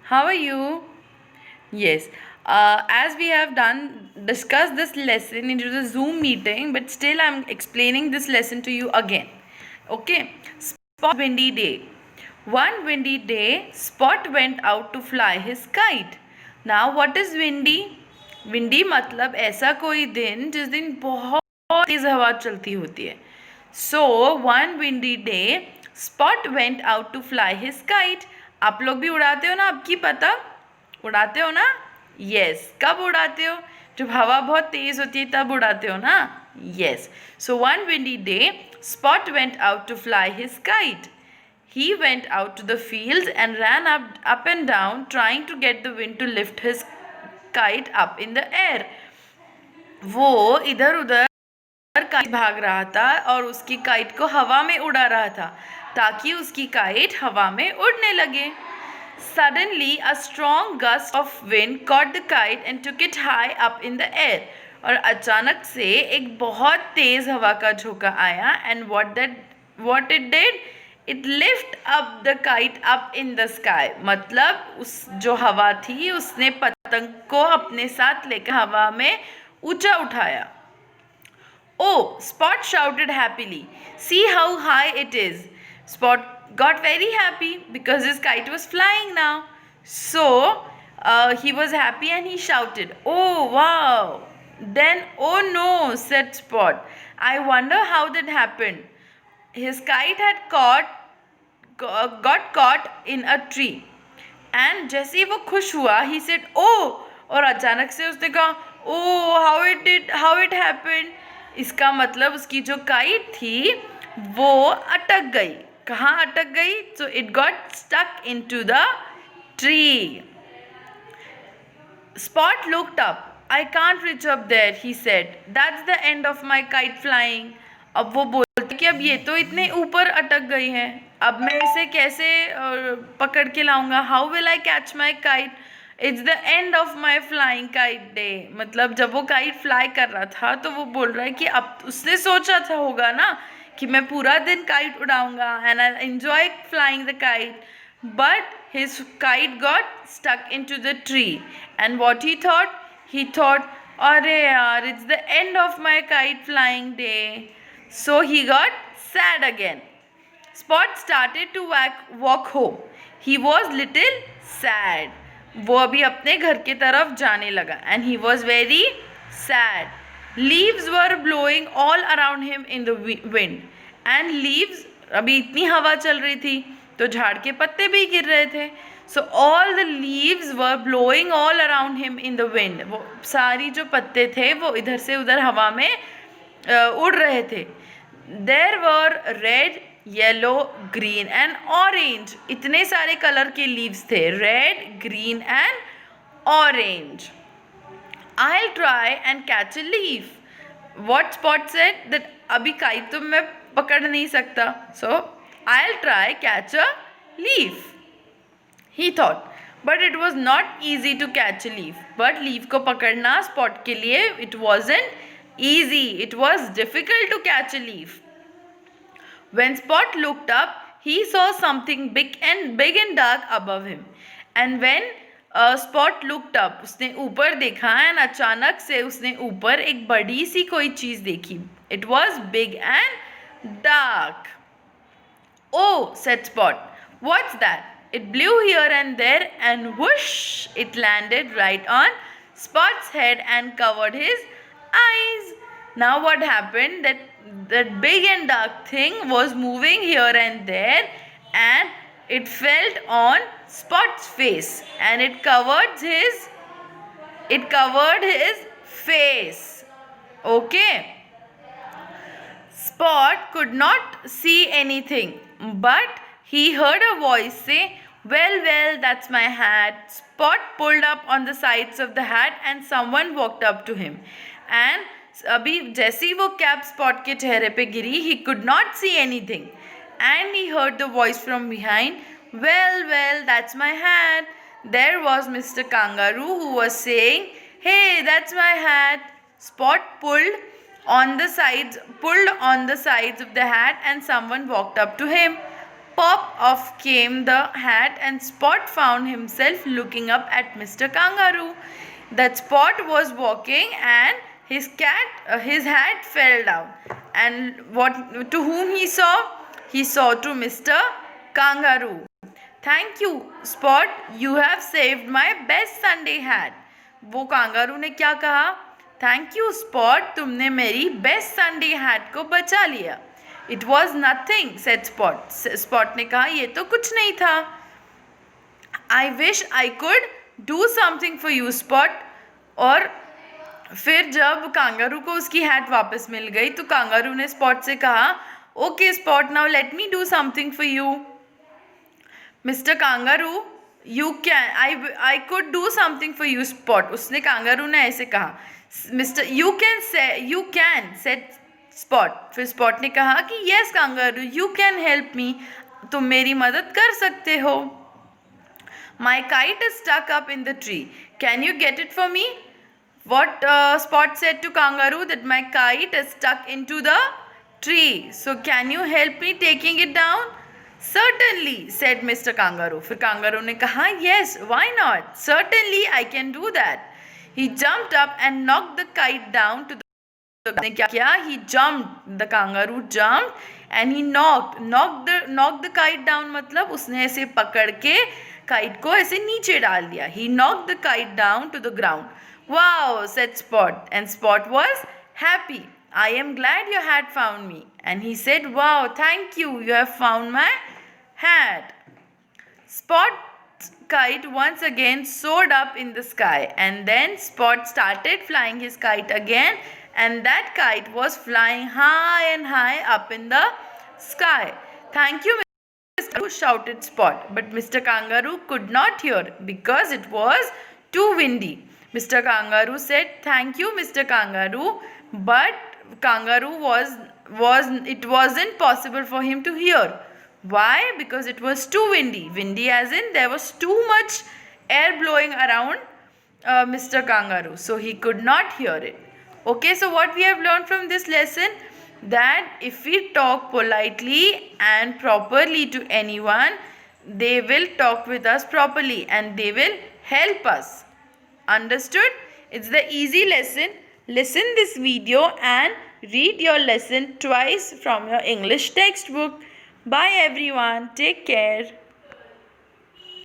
How are you? Yes. As we have discussed this lesson into the Zoom meeting, but still I'm explaining this lesson to you again. Okay. Spot windy day. One windy day, Spot went out to fly his kite. Now, what is windy? Windy मतलब ऐसा कोई दिन जिस दिन बहुत तेज हवा चलती होती है. So one windy day, Spot went out to fly his kite. आप लोग भी उड़ाते हो ना आपकी पतंग? उड़ाते हो ना? Yes. कब उड़ाते हो? जब हवा बहुत तेज होती है तब उड़ाते हो ना? Yes. So one windy day, Spot went out to fly his kite. He went out to the fields and ran up and down, trying to get the wind to lift his kite up in the air. वो इधर उधर kite भाग रहा था और उसकी kite को हवा में उड़ा रहा था ताकि उसकी काइट हवा में उड़ने लगे. Suddenly, a strong gust of wind caught the kite and took it high up in the air. और अचानक से एक बहुत तेज हवा का झोंका आया and what it did? It lift up the kite up in the sky. मतलब उस जो हवा थी उसने पतंग को अपने साथ लेकर हवा में ऊंचा उठाया. Oh, Spot shouted happily. See how high it is. Spot got very happy because his kite was flying now. So, he was happy and he shouted, Oh, wow. Then, oh no, said Spot. I wonder how that happened. His kite had got caught in a tree. And जैसे ही वो खुश हुआ, he said, Oh! और अचानक से उसने कहा, Oh, how it happened? इसका मतलब उसकी जो काइट थी वो अटक गई. कहाँ अटक गई? So it got stuck into the tree. Spot looked up. I can't reach up there, he said. That's the end of my kite flying. अब वो बोलते कि अब ये तो इतने ऊपर अटक गई है, अब मैं इसे कैसे पकड़ के लाऊंगा? How will I catch my kite? It's the end of my flying kite day. मतलब जब वो काइट फ्लाई कर रहा था तो वो बोल रहा है कि अब उसने सोचा था होगा ना कि मैं पूरा दिन kite उड़ाऊंगा and I'll enjoy flying the kite. But his kite got stuck into the tree. And what he thought? He thought, अरे यार, it's the end of my kite flying day. So he got sad again. Spot started to walk home. He was little sad. वो अभी अपने घर के तरफ जाने लगा and he was very sad. Leaves were blowing all around him in the wind. And leaves, अभी इतनी हवा चल रही थी तो झाड़ के पत्ते भी गिर रहे थे. So all the leaves were blowing all around him in the wind. वो सारी जो पत्ते थे वो इधर से उधर हवा में उड़ रहे थे. There were red, yellow, green and orange. इतने सारे कलर के लीव्स थे. Red, green and orange. I'll try and catch a leaf. What Spot said that अभी काइट तो मैं पकड़ नहीं सकता. So I'll try catch a leaf. He thought. But it was not easy to catch a leaf. But leaf को पकड़ना Spot के लिए it wasn't easy. It was difficult to catch a leaf. When Spot looked up, he saw something big and dark above him. And when Spot looked up, उसने ऊपर देखा and अचानक से उसने ऊपर एक बड़ी सी कोई चीज़ देखी. It was big and dark. Oh, said Spot. What's that? It blew here and there and whoosh, it landed right on Spot's head and covered his eyes. Now what happened? That big and dark thing was moving here and there and it fell on Spot's face and it covered his face. Okay. Spot could not see anything, but he heard a voice say, well, that's my hat. Spot pulled up on the sides of the hat and someone walked up to him. And अभी जैसे ही वो cap Spot के चेहरे पे गिरी, he could not see anything. And he heard the voice from behind, well, that's my hat. There was Mr. Kangaroo who was saying, hey, that's my hat. Spot pulled on the sides of the hat and someone walked up to him. pop off came the hat, and Spot found himself looking up at Mr. Kangaroo. That Spot was walking, and his hat fell down. And what to whom he saw? He saw to Mr. Kangaroo. "Thank you, Spot. You have saved my best Sunday hat." वो kangaroo ने क्या कहा? "Thank you, Spot. तुमने मेरी best Sunday hat को बचा लिया." "It was nothing," said Spot. Spot ने कहा, ये तो कुछ नहीं था. "I wish I could do something for you, Spot." और फिर जब कांगारू को उसकी हैट वापस मिल गई तो कांगारू ने स्पॉट से कहा, "Okay, Spot, now let me do something for you." "Mr. Kangaroo, you can I could do something for you, Spot." उसने कांगारू ने ऐसे कहा. "Mr. You can," said Spot. फिर स्पॉट ने कहा कि "Yes, Kangaroo, you can help me." तुम मेरी मदद कर सकते हो. "My kite is stuck up in the tree. Can you get it for me?" What Spot said to Kangaroo, that my kite is stuck into the tree. So can you help me taking it down? "Certainly," said Mr. Kangaroo. फिर kangaroo ने कहा, "Yes, why not? Certainly, I can do that." He jumped up and knocked the kite down to the ने क्या किया? He jumped. The kangaroo jumped and he knocked the kite down. मतलब उसने ऐसे पकड़ के काइट को ऐसे नीचे डाल दिया. He knocked the kite down to the ground. "Wow," said Spot, and Spot was happy. "I am glad your hat found me." And he said, "Wow, thank you. You have found my hat." Spot's kite once again soared up in the sky, and then Spot started flying his kite again, and that kite was flying high and high up in the sky. "Thank you, Mr. Kangaroo," shouted Spot, but Mr. Kangaroo could not hear because it was too windy. Mr. Kangaroo said, "Thank you, Mr. Kangaroo," but Kangaroo it wasn't possible for him to hear. Why? Because it was too windy. Windy as in there was too much air blowing around Mr. Kangaroo, so he could not hear it. Okay, so what we have learned from this lesson, that if we talk politely and properly to anyone, they will talk with us properly and they will help us. Understood? It's the easy lesson. Listen this video and read your lesson twice from your English textbook. Bye everyone. Take care.